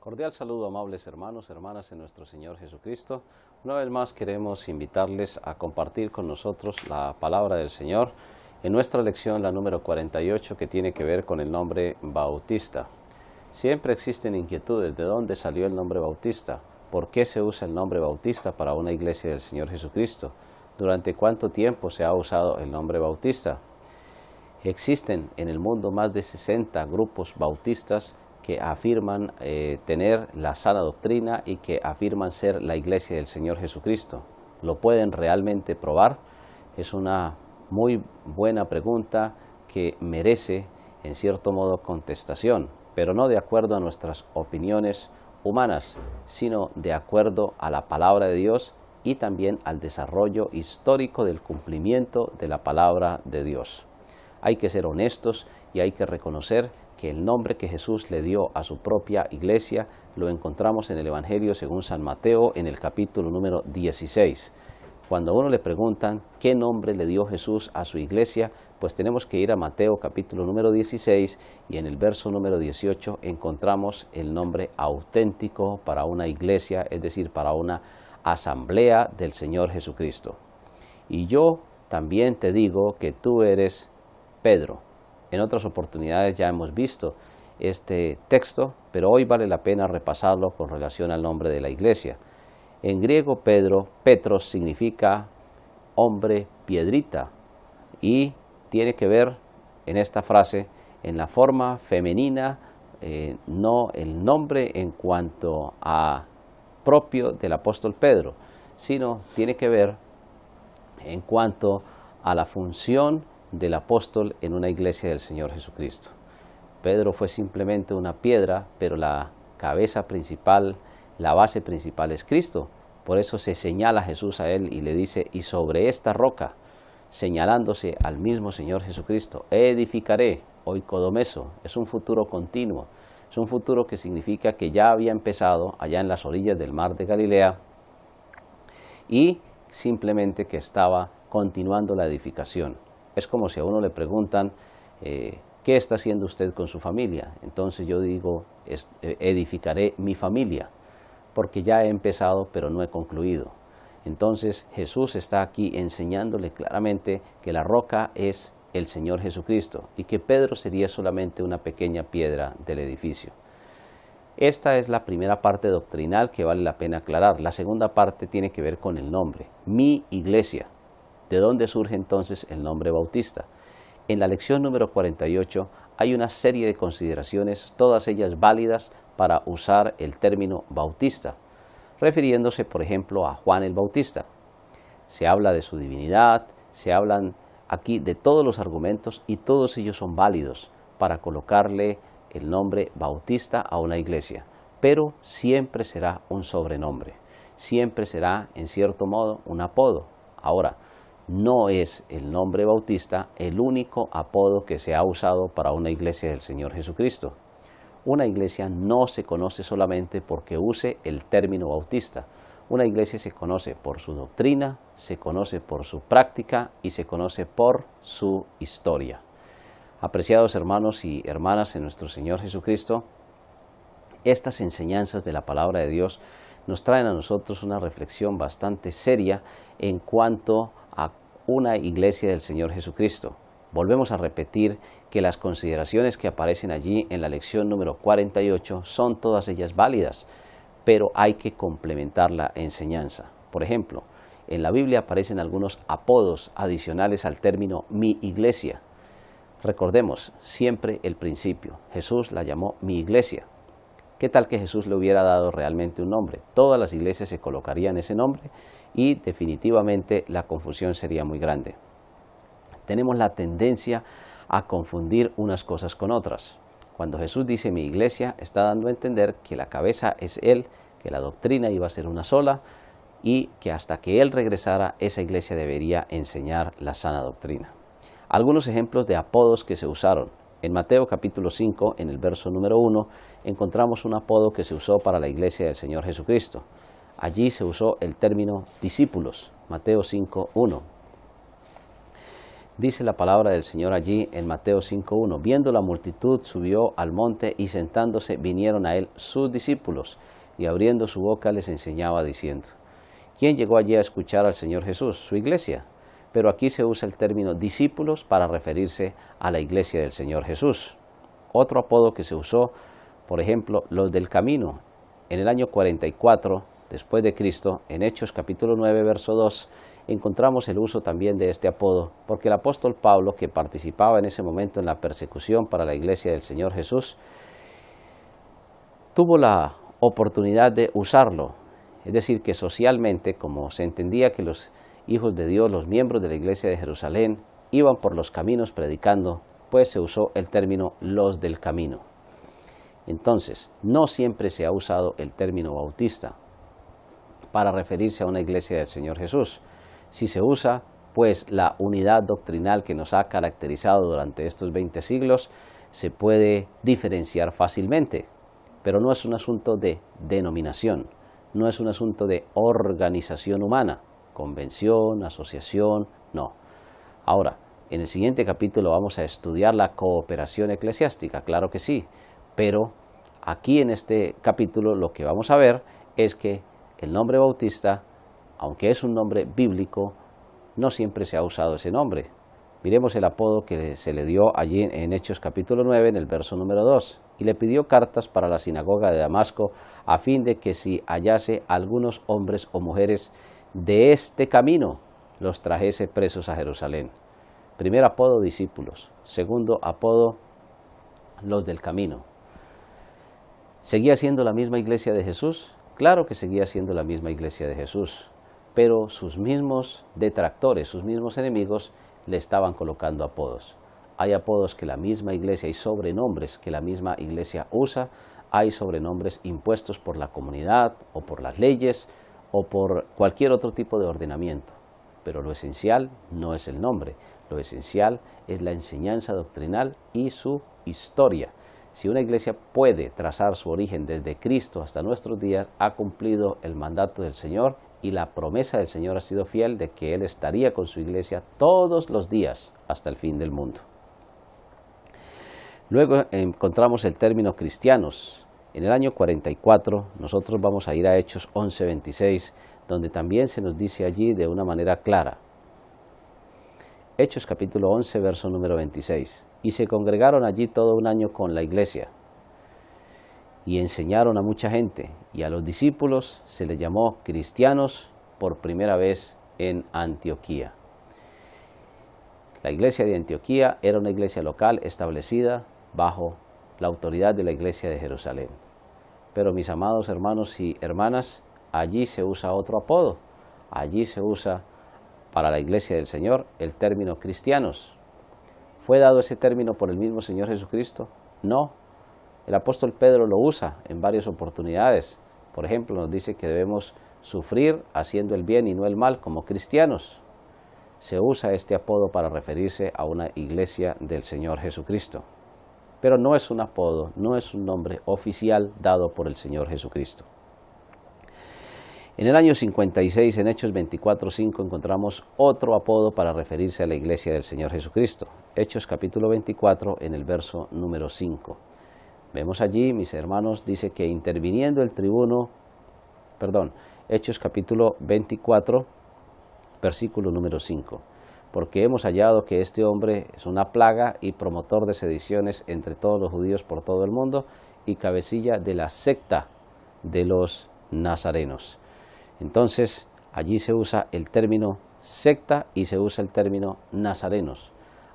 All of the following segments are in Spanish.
Cordial saludo, amables hermanos, hermanas en nuestro Señor Jesucristo. Una vez más queremos invitarles a compartir con nosotros la palabra del Señor en nuestra lección, la número 48, que tiene que ver con el nombre Bautista. Siempre existen inquietudes de dónde salió el nombre Bautista, por qué se usa el nombre Bautista para una iglesia del Señor Jesucristo, durante cuánto tiempo se ha usado el nombre Bautista. Existen en el mundo más de 60 grupos bautistas que afirman tener la sana doctrina y que afirman ser la iglesia del Señor Jesucristo. ¿Lo pueden realmente probar? Es una muy buena pregunta que merece, en cierto modo, contestación, pero no de acuerdo a nuestras opiniones humanas, sino de acuerdo a la palabra de Dios y también al desarrollo histórico del cumplimiento de la palabra de Dios. Hay que ser honestos y hay que reconocer que el nombre que Jesús le dio a su propia iglesia lo encontramos en el Evangelio según San Mateo en el capítulo número 16. Cuando a uno le preguntan qué nombre le dio Jesús a su iglesia, pues tenemos que ir a Mateo capítulo número 16 y en el verso número 18 encontramos el nombre auténtico para una iglesia, es decir, para una asamblea del Señor Jesucristo. Y yo también te digo que tú eres Pedro. En otras oportunidades ya hemos visto este texto, pero hoy vale la pena repasarlo con relación al nombre de la iglesia. En griego, Petros significa hombre piedrita y tiene que ver en esta frase en la forma femenina, no el nombre en cuanto a propio del apóstol Pedro, sino tiene que ver en cuanto a la función del apóstol en una iglesia del Señor Jesucristo. Pedro fue simplemente una piedra, pero la cabeza principal, la base principal es Cristo. Por eso se señala a Jesús a él y le dice, y sobre esta roca, señalándose al mismo Señor Jesucristo, edificaré, oikodomeso, es un futuro continuo, es un futuro que significa que ya había empezado allá en las orillas del mar de Galilea y simplemente que estaba continuando la edificación. Es como si a uno le preguntan, ¿qué está haciendo usted con su familia? Entonces yo digo, edificaré mi familia, porque ya he empezado, pero no he concluido. Entonces Jesús está aquí enseñándole claramente que la roca es el Señor Jesucristo y que Pedro sería solamente una pequeña piedra del edificio. Esta es la primera parte doctrinal que vale la pena aclarar. La segunda parte tiene que ver con el nombre, mi iglesia. ¿De dónde surge entonces el nombre Bautista? En la lección número 48 hay una serie de consideraciones, todas ellas válidas para usar el término Bautista, refiriéndose por ejemplo a Juan el Bautista. Se habla de su divinidad, se hablan aquí de todos los argumentos y todos ellos son válidos para colocarle el nombre Bautista a una iglesia, pero siempre será un sobrenombre, siempre será en cierto modo un apodo. Ahora, no es el nombre Bautista el único apodo que se ha usado para una iglesia del Señor Jesucristo. Una iglesia no se conoce solamente porque use el término Bautista. Una iglesia se conoce por su doctrina, se conoce por su práctica y se conoce por su historia. Apreciados hermanos y hermanas en nuestro Señor Jesucristo, estas enseñanzas de la palabra de Dios nos traen a nosotros una reflexión bastante seria en cuanto a una iglesia del Señor Jesucristo. Volvemos a repetir que las consideraciones que aparecen allí en la lección número 48 son todas ellas válidas, pero hay que complementar la enseñanza. Por ejemplo, en la Biblia aparecen algunos apodos adicionales al término mi iglesia. Recordemos siempre el principio. Jesús la llamó mi iglesia. ¿Qué tal que Jesús le hubiera dado realmente un nombre? Todas las iglesias se colocarían ese nombre y definitivamente la confusión sería muy grande. Tenemos la tendencia a confundir unas cosas con otras. Cuando Jesús dice mi iglesia, está dando a entender que la cabeza es Él, que la doctrina iba a ser una sola y que hasta que Él regresara, esa iglesia debería enseñar la sana doctrina. Algunos ejemplos de apodos que se usaron. En Mateo capítulo 5, en el verso número 1, encontramos un apodo que se usó para la iglesia del Señor Jesucristo. Allí se usó el término discípulos, Mateo 5, 1. Dice la palabra del Señor allí en Mateo 5:1, viendo la multitud subió al monte y sentándose vinieron a él sus discípulos y abriendo su boca les enseñaba diciendo. ¿Quién llegó allí a escuchar al Señor Jesús? Su iglesia. Pero aquí se usa el término discípulos para referirse a la iglesia del Señor Jesús. Otro apodo que se usó, por ejemplo, los del camino. En el año 44 después de Cristo, en Hechos capítulo 9, verso 2, encontramos el uso también de este apodo, porque el apóstol Pablo, que participaba en ese momento en la persecución para la iglesia del Señor Jesús, tuvo la oportunidad de usarlo. Es decir, que socialmente, como se entendía que los hijos de Dios, los miembros de la iglesia de Jerusalén, iban por los caminos predicando, pues se usó el término los del camino. Entonces, no siempre se ha usado el término bautista para referirse a una iglesia del Señor Jesús. Si se usa, pues la unidad doctrinal que nos ha caracterizado durante estos 20 siglos se puede diferenciar fácilmente, pero no es un asunto de denominación, no es un asunto de organización humana, convención, asociación, no. Ahora, en el siguiente capítulo vamos a estudiar la cooperación eclesiástica, claro que sí, pero aquí en este capítulo lo que vamos a ver es que el nombre bautista, aunque es un nombre bíblico, no siempre se ha usado ese nombre. Miremos el apodo que se le dio allí en Hechos capítulo 9, en el verso número 2. Y le pidió cartas para la sinagoga de Damasco, a fin de que si hallase algunos hombres o mujeres de este camino, los trajese presos a Jerusalén. Primer apodo, discípulos. Segundo apodo, los del camino. ¿Seguía siendo la misma iglesia de Jesús? Claro que seguía siendo la misma iglesia de Jesús, pero sus mismos detractores, sus mismos enemigos, le estaban colocando apodos. Hay apodos que la misma iglesia, hay sobrenombres que la misma iglesia usa, hay sobrenombres impuestos por la comunidad o por las leyes o por cualquier otro tipo de ordenamiento. Pero lo esencial no es el nombre, lo esencial es la enseñanza doctrinal y su historia. Si una iglesia puede trazar su origen desde Cristo hasta nuestros días, ha cumplido el mandato del Señor y la promesa del Señor ha sido fiel de que Él estaría con su iglesia todos los días hasta el fin del mundo. Luego encontramos el término cristianos. En el año 44 nosotros vamos a ir a Hechos 11:26, donde también se nos dice allí de una manera clara. Hechos capítulo 11, verso número 26. Y se congregaron allí todo un año con la iglesia y enseñaron a mucha gente, y a los discípulos se les llamó cristianos por primera vez en Antioquía. La iglesia de Antioquía era una iglesia local establecida bajo la autoridad de la iglesia de Jerusalén. Pero mis amados hermanos y hermanas, allí se usa otro apodo, allí se usa para la iglesia del Señor el término cristianos. ¿Fue dado ese término por el mismo Señor Jesucristo? No. El apóstol Pedro lo usa en varias oportunidades. Por ejemplo, nos dice que debemos sufrir haciendo el bien y no el mal como cristianos. Se usa este apodo para referirse a una iglesia del Señor Jesucristo. Pero no es un apodo, no es un nombre oficial dado por el Señor Jesucristo. En el año 56, en Hechos 24:5, encontramos otro apodo para referirse a la iglesia del Señor Jesucristo. Hechos capítulo 24, en el verso número 5. Vemos allí, mis hermanos, dice que interviniendo el tribuno, Hechos capítulo 24, versículo número 5. Porque hemos hallado que este hombre es una plaga y promotor de sediciones entre todos los judíos por todo el mundo y cabecilla de la secta de los nazarenos. Entonces, allí se usa el término secta y se usa el término nazarenos.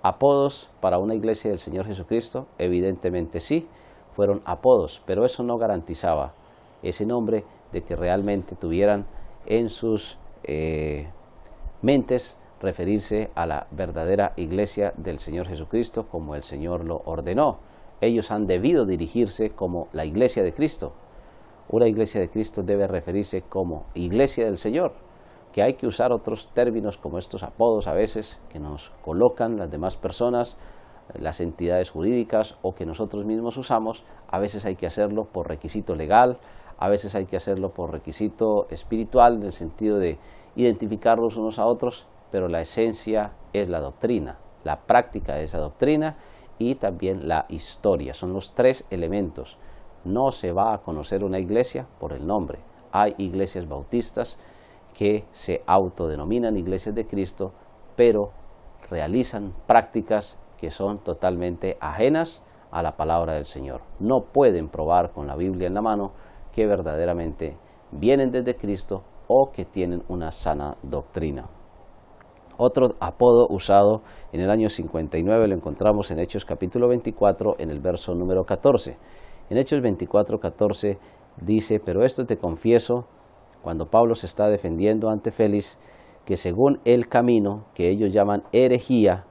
¿Apodos para una iglesia del Señor Jesucristo? Evidentemente sí, fueron apodos, pero eso no garantizaba ese nombre de que realmente tuvieran en sus mentes referirse a la verdadera iglesia del Señor Jesucristo como el Señor lo ordenó. Ellos han debido dirigirse como la iglesia de Cristo. Una iglesia de Cristo debe referirse como iglesia del Señor, que hay que usar otros términos como estos apodos a veces que nos colocan las demás personas, las entidades jurídicas o que nosotros mismos usamos. A veces hay que hacerlo por requisito legal, a veces hay que hacerlo por requisito espiritual en el sentido de identificarlos unos a otros, pero la esencia es la doctrina, la práctica de esa doctrina y también la historia. Son los tres elementos. No se va a conocer una iglesia por el nombre. Hay iglesias bautistas que se autodenominan iglesias de Cristo, pero realizan prácticas que son totalmente ajenas a la palabra del Señor. No pueden probar con la Biblia en la mano que verdaderamente vienen desde Cristo o que tienen una sana doctrina. Otro apodo usado en el año 59 lo encontramos en Hechos capítulo 24 en el verso número 14. En Hechos 24, 14 dice: pero esto te confieso, cuando Pablo se está defendiendo ante Félix, que según el camino que ellos llaman herejía,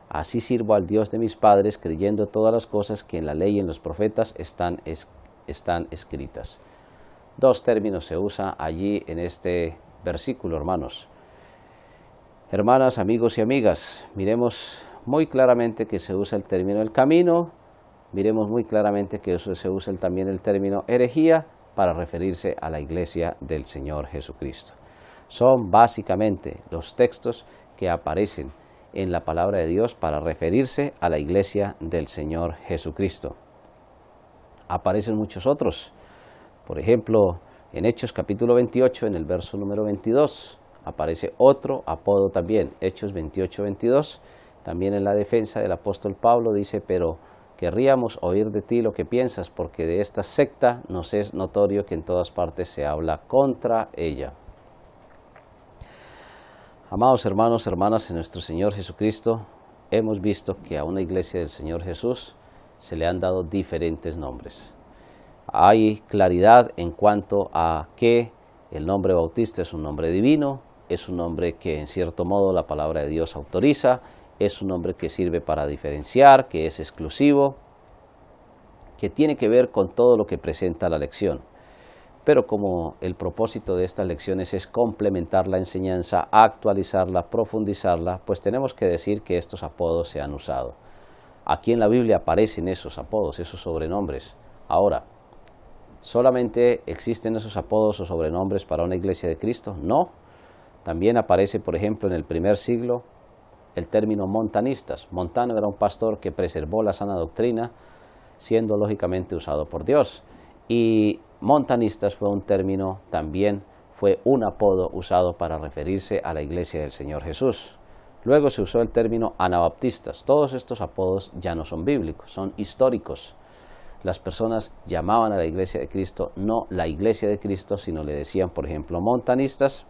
así sirvo al Dios de mis padres, creyendo todas las cosas que en la ley y en los profetas están escritas. Dos términos se usan allí en este versículo, hermanos. Hermanas, amigos y amigas, miremos muy claramente que se usa el término el camino, miremos muy claramente que se usa también el término herejía para referirse a la iglesia del Señor Jesucristo. Son básicamente los textos que aparecen en la palabra de Dios para referirse a la iglesia del Señor Jesucristo. Aparecen muchos otros. Por ejemplo, en Hechos capítulo 28, en el verso número 22, aparece otro apodo también, Hechos 28, 22. También en la defensa del apóstol Pablo dice: pero querríamos oír de ti lo que piensas, porque de esta secta nos es notorio que en todas partes se habla contra ella. Amados hermanos, hermanas en nuestro Señor Jesucristo, hemos visto que a una iglesia del Señor Jesús se le han dado diferentes nombres. Hay claridad en cuanto a que el nombre bautista es un nombre divino, es un nombre que en cierto modo la palabra de Dios autoriza, es un nombre que sirve para diferenciar, que es exclusivo, que tiene que ver con todo lo que presenta la lección. Pero como el propósito de estas lecciones es complementar la enseñanza, actualizarla, profundizarla, pues tenemos que decir que estos apodos se han usado. Aquí en la Biblia aparecen esos apodos, esos sobrenombres. Ahora, ¿solamente existen esos apodos o sobrenombres para una iglesia de Cristo? No. También aparece, por ejemplo, en el primer siglo, el término montanistas. Montano era un pastor que preservó la sana doctrina, siendo lógicamente usado por Dios. Y montanistas fue un término, también fue un apodo usado para referirse a la iglesia del Señor Jesús. Luego se usó el término anabaptistas. Todos estos apodos ya no son bíblicos, son históricos. Las personas llamaban a la iglesia de Cristo no la iglesia de Cristo, sino le decían, por ejemplo, montanistas.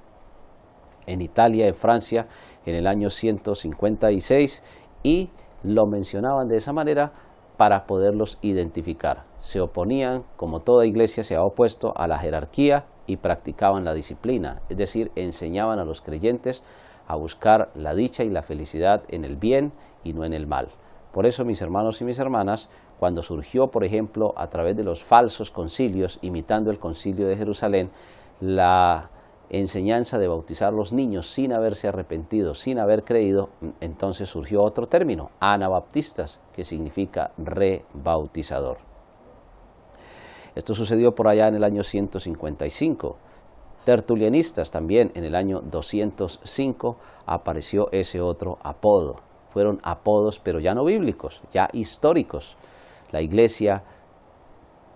En Italia, en Francia, en el año 156, y lo mencionaban de esa manera para poderlos identificar. Se oponían, como toda iglesia se ha opuesto, a la jerarquía y practicaban la disciplina, es decir, enseñaban a los creyentes a buscar la dicha y la felicidad en el bien y no en el mal. Por eso, mis hermanos y mis hermanas, cuando surgió, por ejemplo, a través de los falsos concilios, imitando el concilio de Jerusalén, la enseñanza de bautizar a los niños sin haberse arrepentido, sin haber creído, entonces surgió otro término, anabaptistas, que significa rebautizador. Esto sucedió por allá en el año 155. Tertulianistas también en el año 205 apareció ese otro apodo. Fueron apodos, pero ya no bíblicos, ya históricos. La iglesia,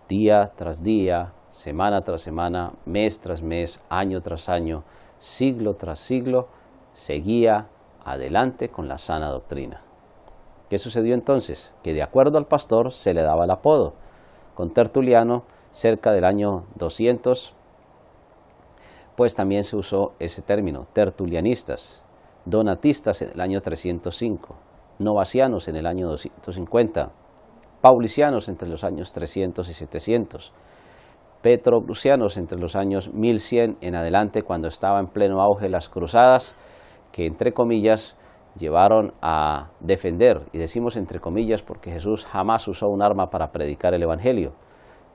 día tras día, semana tras semana, mes tras mes, año tras año, siglo tras siglo, seguía adelante con la sana doctrina. ¿Qué sucedió entonces? Que de acuerdo al pastor se le daba el apodo. Con Tertuliano, cerca del año 200, pues también se usó ese término, tertulianistas. Donatistas en el año 305, novacianos en el año 250, paulicianos entre los años 300 y 700, petrogrucianos entre los años 1100 en adelante, cuando estaba en pleno auge las cruzadas, que entre comillas llevaron a defender, y decimos entre comillas porque Jesús jamás usó un arma para predicar el evangelio.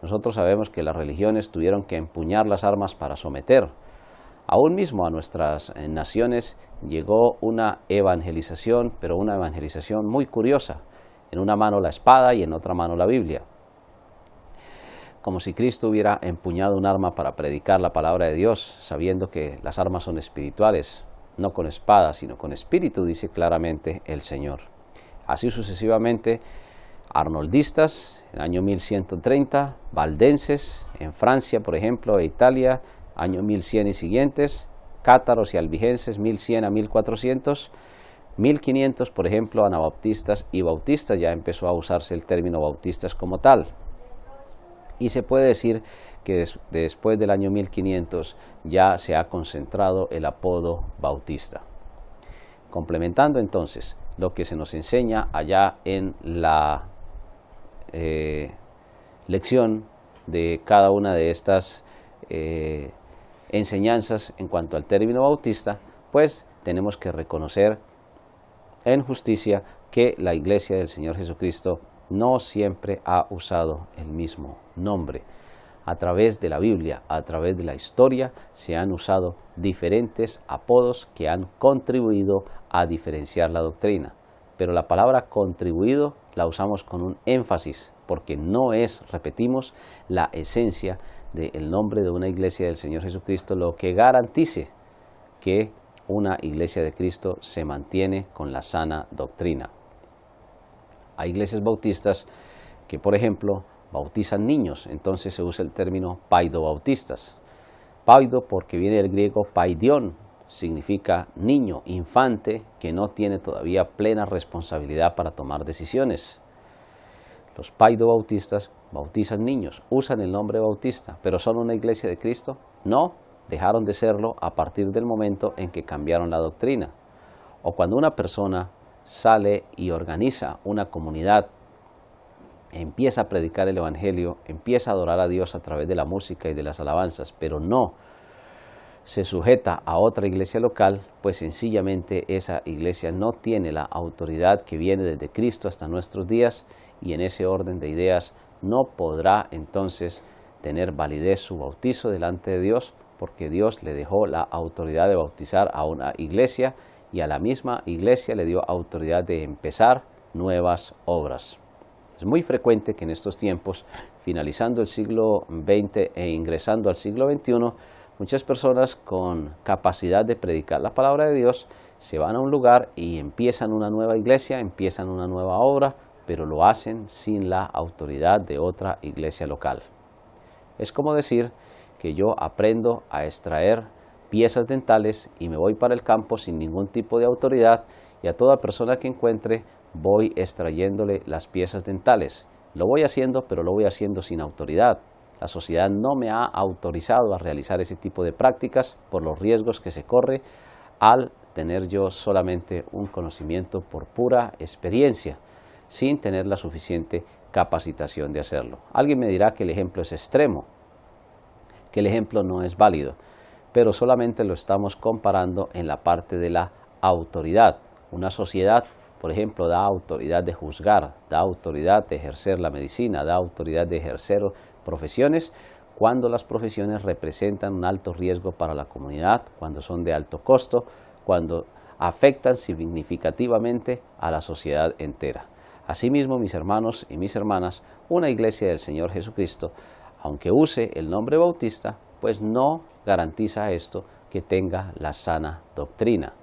Nosotros sabemos que las religiones tuvieron que empuñar las armas para someter. Aún mismo a nuestras naciones llegó una evangelización, pero una evangelización muy curiosa. En una mano la espada y en otra mano la Biblia. Como si Cristo hubiera empuñado un arma para predicar la palabra de Dios, sabiendo que las armas son espirituales. no con espada, sino con espíritu, dice claramente el Señor. Así sucesivamente, arnoldistas, en el año 1130, valdenses, en Francia, por ejemplo, e Italia, año 1100 y siguientes, cátaros y albigenses, 1100 a 1400, 1500, por ejemplo, anabautistas y bautistas, ya empezó a usarse el término bautistas como tal. Y se puede decir que después del año 1500 ya se ha concentrado el apodo bautista. Complementando entonces lo que se nos enseña allá en la lección de cada una de estas enseñanzas en cuanto al término bautista, pues tenemos que reconocer en justicia que la Iglesia del Señor Jesucristo no siempre ha usado el mismo nombre. A través de la Biblia, a través de la historia, se han usado diferentes apodos que han contribuido a diferenciar la doctrina. Pero la palabra contribuido la usamos con un énfasis, porque no es, repetimos, la esencia del nombre de una iglesia del Señor Jesucristo lo que garantice que una iglesia de Cristo se mantiene con la sana doctrina. Hay iglesias bautistas que, por ejemplo, bautizan niños, entonces se usa el término paidobautistas. Paido porque viene del griego paidion, significa niño, infante, que no tiene todavía plena responsabilidad para tomar decisiones. Los paidobautistas bautizan niños, usan el nombre bautista, pero ¿son una iglesia de Cristo? No, dejaron de serlo a partir del momento en que cambiaron la doctrina. O cuando una persona sale y organiza una comunidad, empieza a predicar el Evangelio, empieza a adorar a Dios a través de la música y de las alabanzas, pero no se sujeta a otra iglesia local, pues sencillamente esa iglesia no tiene la autoridad que viene desde Cristo hasta nuestros días, y en ese orden de ideas no podrá entonces tener validez su bautizo delante de Dios, porque Dios le dejó la autoridad de bautizar a una iglesia y a la misma iglesia le dio autoridad de empezar nuevas obras. Es muy frecuente que en estos tiempos, finalizando el siglo XX e ingresando al siglo XXI, muchas personas con capacidad de predicar la palabra de Dios se van a un lugar y empiezan una nueva iglesia, empiezan una nueva obra, pero lo hacen sin la autoridad de otra iglesia local. Es como decir que yo aprendo a extraer piezas dentales y me voy para el campo sin ningún tipo de autoridad, y a toda persona que encuentre voy extrayéndole las piezas dentales. Lo voy haciendo, pero lo voy haciendo sin autoridad. La sociedad no me ha autorizado a realizar ese tipo de prácticas por los riesgos que se corre al tener yo solamente un conocimiento por pura experiencia, sin tener la suficiente capacitación de hacerlo. Alguien me dirá que el ejemplo es extremo, que el ejemplo no es válido, pero solamente lo estamos comparando en la parte de la autoridad. Una sociedad, por ejemplo, da autoridad de juzgar, da autoridad de ejercer la medicina, da autoridad de ejercer profesiones cuando las profesiones representan un alto riesgo para la comunidad, cuando son de alto costo, cuando afectan significativamente a la sociedad entera. Asimismo, mis hermanos y mis hermanas, una iglesia del Señor Jesucristo, aunque use el nombre bautista, pues no garantiza esto que tenga la sana doctrina.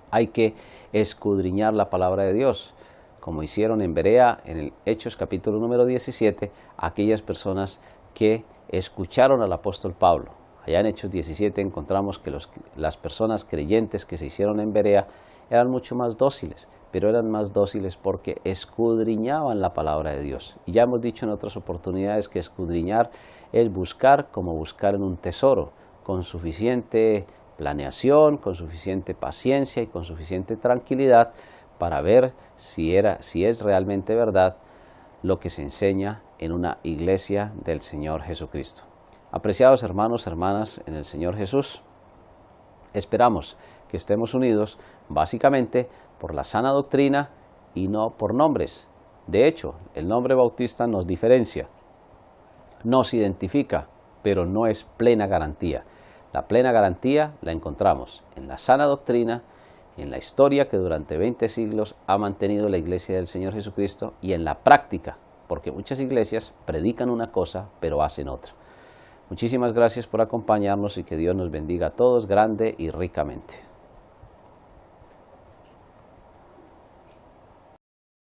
Hay que escudriñar la palabra de Dios, como hicieron en Berea, en el Hechos capítulo número 17, aquellas personas que escucharon al apóstol Pablo. Allá en Hechos 17 encontramos que las personas creyentes que se hicieron en Berea eran mucho más dóciles, pero eran más dóciles porque escudriñaban la palabra de Dios. Y ya hemos dicho en otras oportunidades que escudriñar es buscar como buscar en un tesoro, con suficiente planeación, con suficiente paciencia y con suficiente tranquilidad para ver si es realmente verdad lo que se enseña en una iglesia del Señor Jesucristo. Apreciados hermanos, hermanas en el Señor Jesús, esperamos que estemos unidos básicamente por la sana doctrina y no por nombres. De hecho, el nombre bautista nos diferencia, nos identifica, pero no es plena garantía. La plena garantía la encontramos en la sana doctrina, en la historia que durante 20 siglos ha mantenido la iglesia del Señor Jesucristo, y en la práctica, porque muchas iglesias predican una cosa pero hacen otra. Muchísimas gracias por acompañarnos y que Dios nos bendiga a todos grande y ricamente.